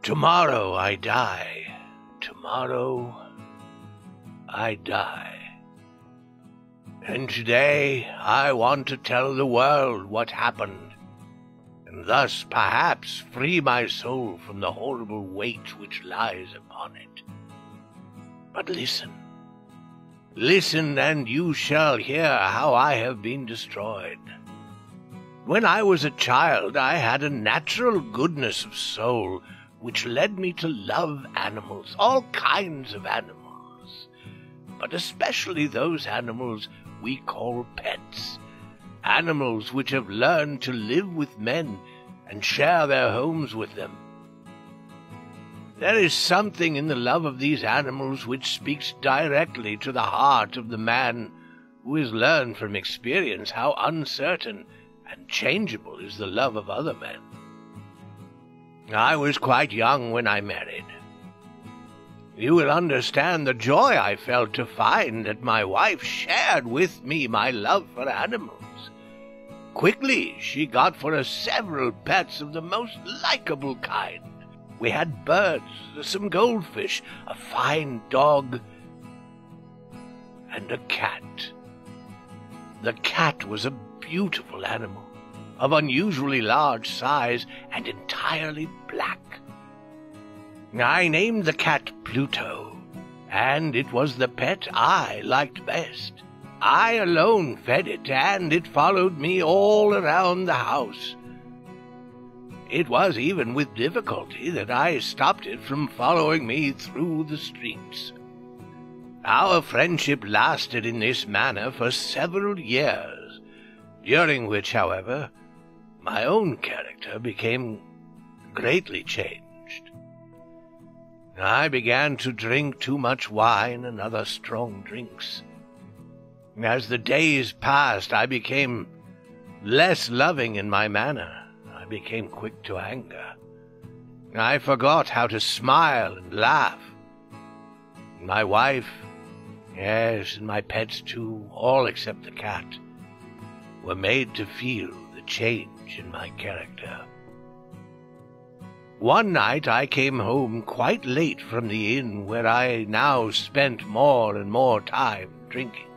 Tomorrow I die. Tomorrow I die. And today I want to tell the world what happened, and thus perhaps free my soul from the horrible weight which lies upon it. But listen. Listen, and you shall hear how I have been destroyed. When I was a child, I had a natural goodness of soul which led me to love animals, all kinds of animals, but especially those animals we call pets, animals which have learned to live with men and share their homes with them. There is something in the love of these animals which speaks directly to the heart of the man who has learned from experience how uncertain and changeable is the love of other men. I was quite young when I married. You will understand the joy I felt to find that my wife shared with me my love for animals. Quickly she got for us several pets of the most likable kind. We had birds, some goldfish, a fine dog, and a cat. The cat was a beautiful animal, of unusually large size and entirely black. I named the cat Pluto, and it was the pet I liked best. I alone fed it, and it followed me all around the house. It was even with difficulty that I stopped it from following me through the streets. Our friendship lasted in this manner for several years, during which, however, my own character became greatly changed. I began to drink too much wine and other strong drinks. As the days passed, I became less loving in my manner. I became quick to anger. I forgot how to smile and laugh. My wife, yes, and my pets too, all except the cat, were made to feel the change in my character. One night I came home quite late from the inn where I now spent more and more time drinking.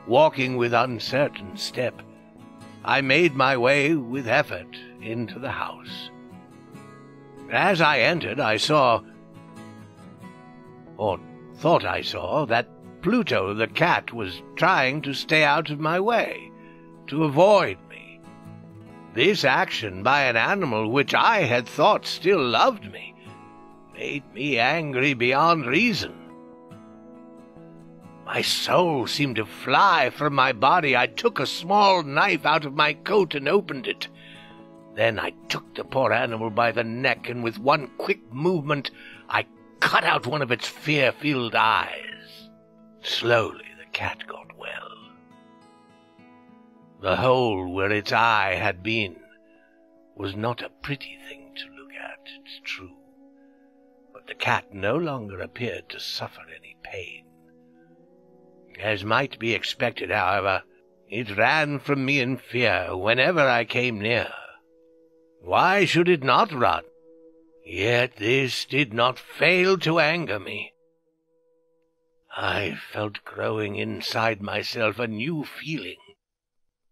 Walking with uncertain step, I made my way with effort into the house. As I entered, I saw, or thought I saw, that Pluto the cat was trying to stay out of my way, to avoid me. This action by an animal which I had thought still loved me made me angry beyond reason. My soul seemed to fly from my body. I took a small knife out of my coat and opened it. Then I took the poor animal by the neck, and with one quick movement I cut out one of its fear-filled eyes. Slowly the cat got well. The hole where its eye had been was not a pretty thing to look at, it's true, but the cat no longer appeared to suffer any pain. As might be expected, however, it ran from me in fear whenever I came near. Why should it not run? Yet this did not fail to anger me. I felt growing inside myself a new feeling.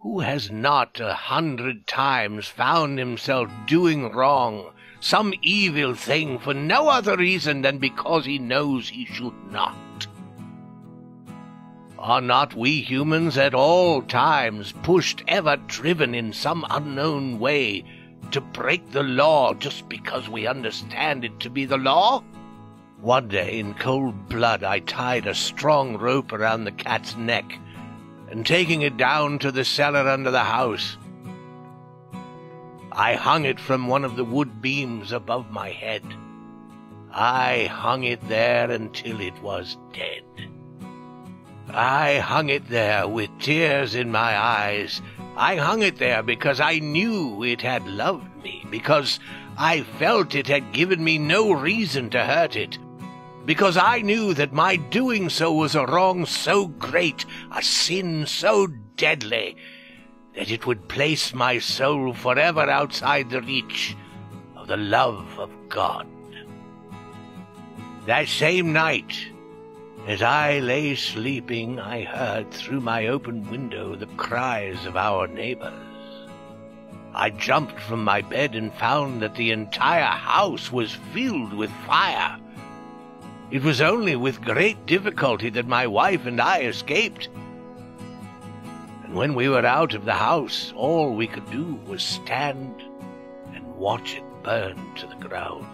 Who has not 100 times found himself doing wrong, some evil thing, for no other reason than because he knows he should not? Are not we humans at all times pushed, ever driven in some unknown way, to break the law just because we understand it to be the law? One day, in cold blood, I tied a strong rope around the cat's neck, and taking it down to the cellar under the house, I hung it from one of the wood beams above my head. I hung it there until it was dead. I hung it there with tears in my eyes. I hung it there because I knew it had loved me, because I felt it had given me no reason to hurt it, because I knew that my doing so was a wrong so great, a sin so deadly, that it would place my soul forever outside the reach of for the love of God. That same night, as I lay sleeping, I heard through my open window the cries of our neighbors. I jumped from my bed and found that the entire house was filled with fire. It was only with great difficulty that my wife and I escaped. And when we were out of the house, all we could do was stand and watch it burn to the ground.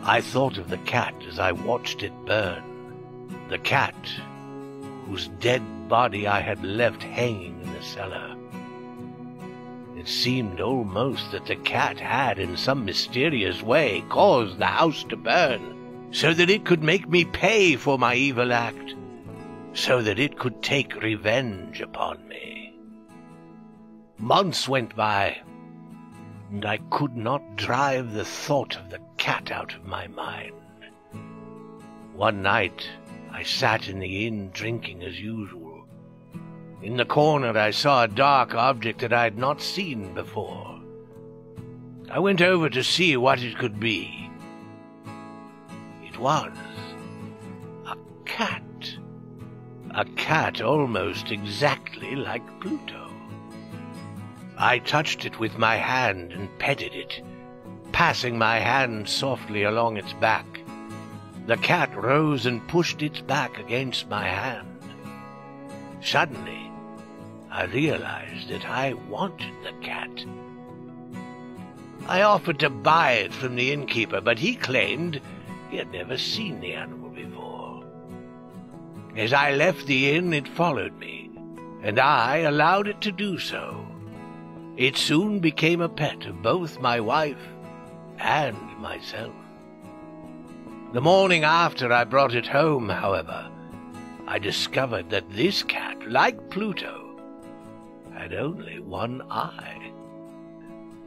I thought of the cat as I watched it burn, the cat whose dead body I had left hanging in the cellar. It seemed almost that the cat had, in some mysterious way, caused the house to burn, so that it could make me pay for my evil act, so that it could take revenge upon me. Months went by, and I could not drive the thought of the cat out of my mind. One night I sat in the inn drinking as usual. In the corner I saw a dark object that I had not seen before. I went over to see what it could be. It was a cat almost exactly like Pluto. I touched it with my hand and petted it, passing my hand softly along its back. The cat rose and pushed its back against my hand. Suddenly, I realized that I wanted the cat. I offered to buy it from the innkeeper, but he claimed he had never seen the animal before. As I left the inn, it followed me, and I allowed it to do so. It soon became a pet of both my wife and myself. The morning after I brought it home, however, I discovered that this cat, like Pluto, had only one eye.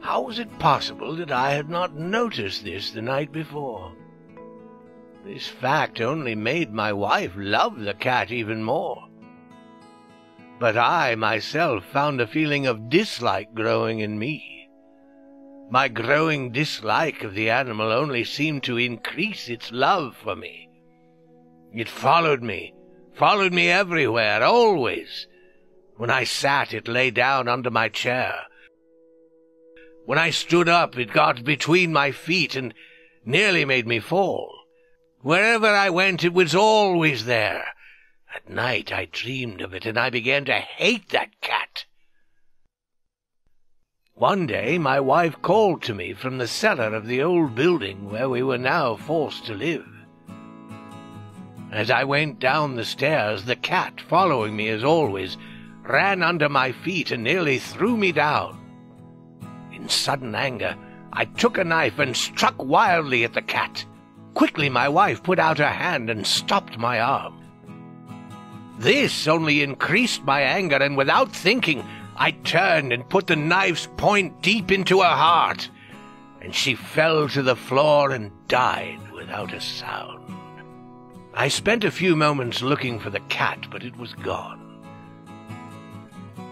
How was it possible that I had not noticed this the night before? This fact only made my wife love the cat even more. But I myself found a feeling of dislike growing in me. My growing dislike of the animal only seemed to increase its love for me. It followed me everywhere, always. When I sat, it lay down under my chair. When I stood up, it got between my feet and nearly made me fall. Wherever I went, it was always there. At night I dreamed of it, and I began to hate that cat. One day my wife called to me from the cellar of the old building where we were now forced to live. As I went down the stairs, the cat, following me as always, ran under my feet and nearly threw me down. In sudden anger, I took a knife and struck wildly at the cat. Quickly my wife put out her hand and stopped my arm. This only increased my anger, and without thinking, I turned and put the knife's point deep into her heart, and she fell to the floor and died without a sound. I spent a few moments looking for the cat, but it was gone.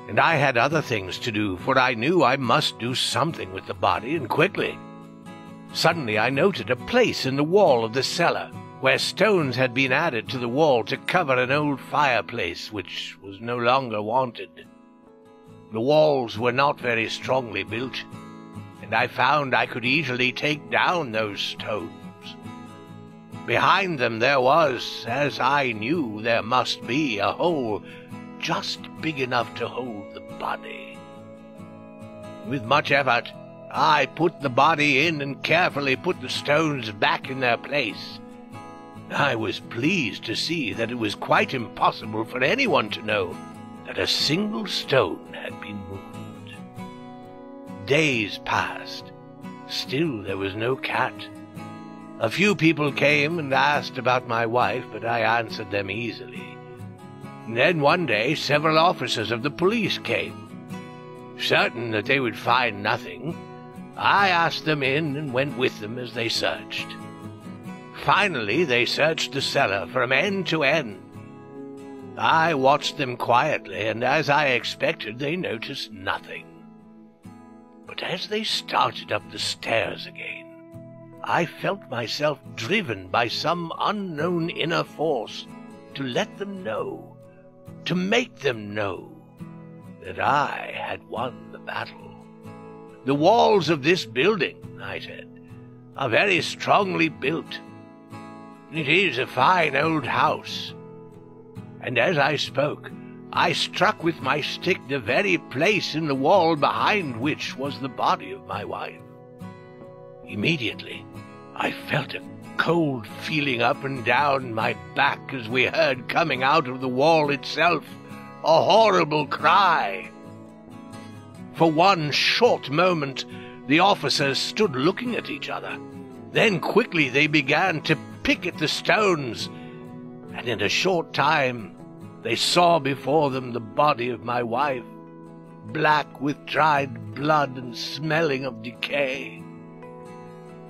And I had other things to do, for I knew I must do something with the body, and quickly. Suddenly I noted a place in the wall of the cellar, where stones had been added to the wall to cover an old fireplace which was no longer wanted. The walls were not very strongly built, and I found I could easily take down those stones. Behind them there was, as I knew there must be, a hole just big enough to hold the body. With much effort, I put the body in and carefully put the stones back in their place. I was pleased to see that it was quite impossible for anyone to know that a single stone had been moved. Days passed. Still there was no cat. A few people came and asked about my wife, but I answered them easily. And then one day several officers of the police came. Certain that they would find nothing, I asked them in and went with them as they searched. Finally, they searched the cellar from end to end. I watched them quietly, and as I expected, they noticed nothing. But as they started up the stairs again, I felt myself driven by some unknown inner force to let them know, to make them know, that I had won the battle. "The walls of this building," I said, "are very strongly built. It is a fine old house." And as I spoke, I struck with my stick the very place in the wall behind which was the body of my wife. Immediately, I felt a cold feeling up and down my back as we heard coming out of the wall itself a horrible cry. For one short moment, the officers stood looking at each other. Then quickly they began to pick at the stones, and in a short time they saw before them the body of my wife, black with dried blood and smelling of decay.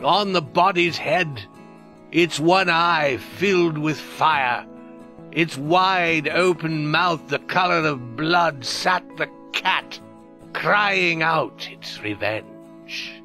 On the body's head, its one eye filled with fire, its wide open mouth the color of blood, sat the cat, crying out its revenge.